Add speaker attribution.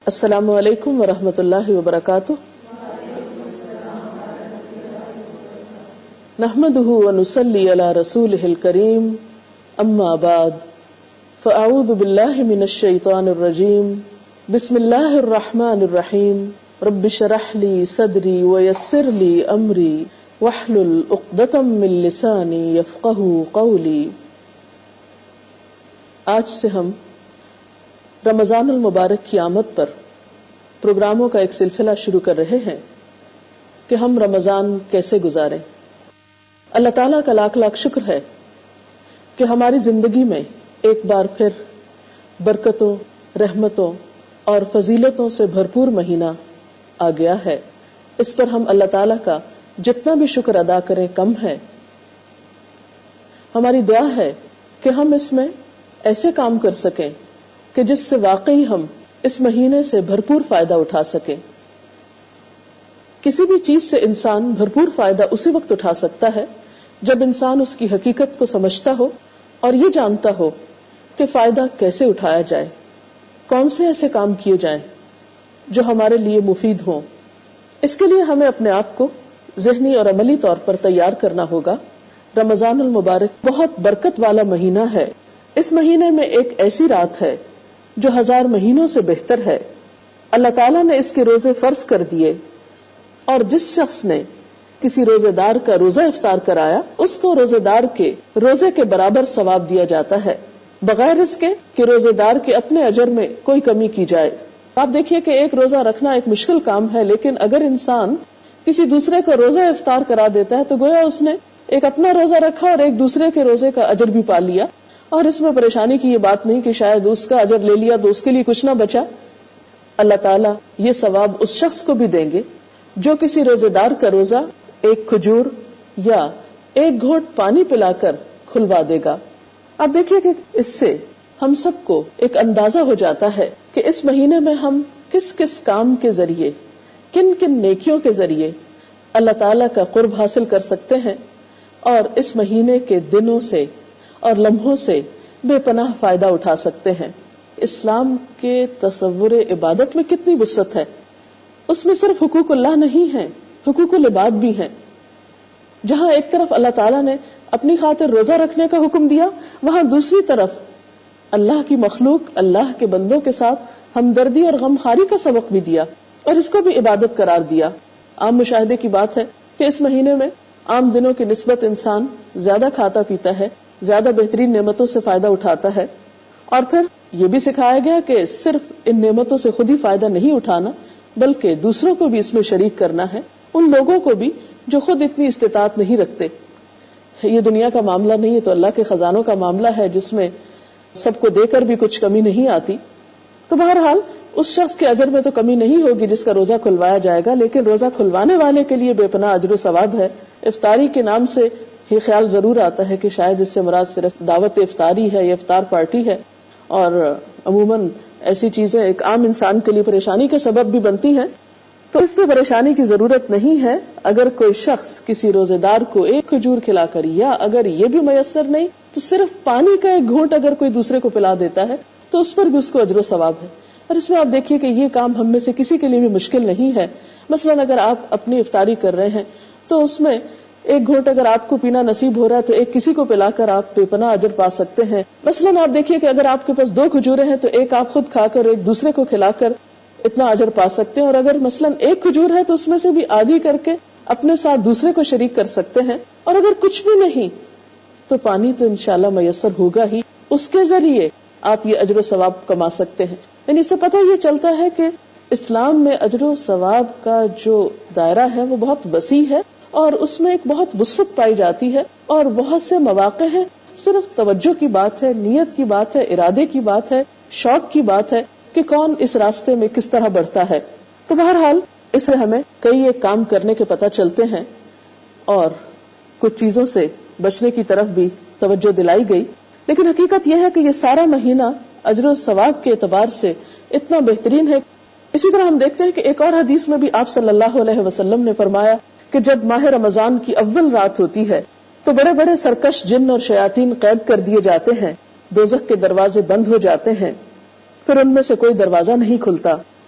Speaker 1: السلام علیکم ورحمۃ اللہ وبرکاتہ. نحمده ونصلي على رسوله الكريم اما بعد فاعوذ باللہ من الشیطان الرجیم. بسم اللہ الرحمن الرحیم. رب اشرح لي صدری ويسر لي امری واحلل عقدۃ من لسانی یفقهوا قولی. آج سے ہم رمضان المبارک کی آمد پر پروگراموں کا ایک سلسلہ شروع کر رہے ہیں کہ ہم رمضان کیسے گزاریں. اللہ تعالیٰ کا لاکھ لاکھ شکر ہے کہ ہماری زندگی میں ایک بار پھر برکتوں، رحمتوں اور فضیلتوں سے بھرپور مہینہ آ گیا ہے. اس پر ہم اللہ تعالیٰ کا جتنا بھی شکر ادا کریں کم ہے. ہماری دعا ہے کہ ہم اس میں ایسے کام کر سکیں کہ جس سے واقعی ہم اس مہینے سے بھرپور فائدہ اٹھا سکیں. کسی بھی چیز سے انسان بھرپور فائدہ اسی وقت اٹھا سکتا ہے جب انسان اس کی حقیقت کو سمجھتا ہو اور یہ جانتا ہو کہ فائدہ کیسے اٹھایا جائے، کون سے ایسے کام کیے جائیں جو ہمارے لیے مفید ہوں. اس کے لیے ہمیں اپنے آپ کو ذہنی اور عملی طور پر تیار کرنا ہوگا. رمضان المبارک بہت برکت والا مہینہ ہے. اس مہینے میں ایک ایسی رات ہے جو 1000 مہینوں سے بہتر ہے. اللہ تعالیٰ نے اس کے روزے فرض کر دیے اور جس شخص نے کسی روزے دار کا روزہ افطار کرایا اس کو روزے دار کے روزے کے برابر ثواب دیا جاتا ہے، بغیر اس کے کہ روزے دار کے اپنے اجر میں کوئی کمی کی جائے. آپ دیکھیے کہ ایک روزہ رکھنا ایک مشکل کام ہے، لیکن اگر انسان کسی دوسرے کا روزہ افطار کرا دیتا ہے تو گویا اس نے ایک اپنا روزہ رکھا اور ایک دوسرے کے روزے کا اجر بھی پا لیا. اور اس میں پریشانی کی یہ بات نہیں کہ شاید اس کا اجر لے لیا تو اس کے لیے کچھ نہ بچا. اللہ تعالیٰ یہ ثواب اس شخص کو بھی دیں گے جو کسی روزے دار کا روزہ ایک کھجور یا ایک گھونٹ پانی پلا کر کھلوا دے گا. آپ دیکھیے کہ اس سے ہم سب کو ایک اندازہ ہو جاتا ہے کہ اس مہینے میں ہم کس کس کام کے ذریعے، کن کن نیکیوں کے ذریعے اللہ تعالیٰ کا قرب حاصل کر سکتے ہیں اور اس مہینے کے دنوں سے اور لمحوں سے بے پناہ فائدہ اٹھا سکتے ہیں. اسلام کے تصور عبادت میں کتنی وسعت ہے. اس میں صرف حقوق اللہ نہیں ہیں، حقوق العباد بھی ہیں. جہاں ایک طرف اللہ تعالیٰ نے اپنی خاطر روزہ رکھنے کا حکم دیا، وہاں دوسری طرف اللہ کی مخلوق، اللہ کے بندوں کے ساتھ ہمدردی اور غمخواری کا سبق بھی دیا اور اس کو بھی عبادت قرار دیا. عام مشاہدے کی بات ہے کہ اس مہینے میں عام دنوں کی نسبت انسان زیادہ کھاتا پیتا ہے، زیادہ بہترین نعمتوں سے فائدہ اٹھاتا ہے. اور پھر یہ بھی سکھایا گیا کہ صرف ان نعمتوں سے خود ہی فائدہ نہیں اٹھانا بلکہ دوسروں کو بھی اس میں شریک کرنا ہے، ان لوگوں کو بھی جو خود اتنی استطاعت نہیں رکھتے. یہ دنیا کا معاملہ نہیں ہے تو اللہ کے خزانوں کا معاملہ ہے جس میں سب کو دے کر بھی کچھ کمی نہیں آتی. تو بہرحال اس شخص کے اجر میں تو کمی نہیں ہوگی جس کا روزہ کھلوایا جائے گا، لیکن روزہ کھلوانے والے کے لیے بے پناہ اجر و ثواب ہے. افطاری کے نام سے یہ خیال ضرور آتا ہے کہ شاید اس سے مراد صرف دعوت افطاری ہے یا افطار پارٹی ہے، اور عموماً ایسی چیزیں ایک عام انسان کے لیے پریشانی کا سبب بھی بنتی ہیں. تو اس پہ پریشانی کی ضرورت نہیں ہے. اگر کوئی شخص کسی روزے دار کو ایک کھجور کھلا کر، یا اگر یہ بھی میسر نہیں تو صرف پانی کا ایک گھونٹ اگر کوئی دوسرے کو پلا دیتا ہے تو اس پر بھی اس کو اجر و ثواب ہے. اور اس میں آپ دیکھیے کہ یہ کام ہم میں سے کسی کے لیے بھی مشکل نہیں ہے. مثلاً اگر آپ اپنی افطاری کر رہے ہیں تو اس میں ایک گھونٹ اگر آپ کو پینا نصیب ہو رہا ہے تو ایک کسی کو پلا کر آپ بے پناہ اجر پا سکتے ہیں. مثلاً آپ دیکھیے کہ اگر آپ کے پاس 2 کھجوریں ہیں تو ایک آپ خود کھا کر ایک دوسرے کو کھلا کر اتنا اجر پا سکتے ہیں. اور اگر مثلاً ایک کھجور ہے تو اس میں سے بھی آدھی کر کے اپنے ساتھ دوسرے کو شریک کر سکتے ہیں. اور اگر کچھ بھی نہیں تو پانی تو انشاءاللہ میسر ہوگا ہی، اس کے ذریعے آپ یہ اجر و ثواب کما سکتے ہیں. یعنی اس سے پتہ یہ چلتا ہے کہ اسلام میں اجر و ثواب کا جو دائرہ ہے وہ بہت وسیع ہے اور اس میں ایک بہت وسعت پائی جاتی ہے اور بہت سے مواقع ہیں. صرف توجہ کی بات ہے، نیت کی بات ہے، ارادے کی بات ہے، شوق کی بات ہے کہ کون اس راستے میں کس طرح بڑھتا ہے. تو بہرحال اس سے ہمیں کئی ایک کام کرنے کے پتہ چلتے ہیں اور کچھ چیزوں سے بچنے کی طرف بھی توجہ دلائی گئی. لیکن حقیقت یہ ہے کہ یہ سارا مہینہ اجر و ثواب کے اعتبار سے اتنا بہترین ہے. اسی طرح ہم دیکھتے ہیں کہ ایک اور حدیث میں بھی آپ صلی اللہ علیہ وسلم نے فرمایا کہ جب ماہ رمضان کی اول رات ہوتی ہے تو بڑے بڑے سرکش جن اور شیاطین قید کر دیے جاتے ہیں، دوزخ کے دروازے بند ہو جاتے ہیں، پھر ان میں سے کوئی دروازہ نہیں کھلتا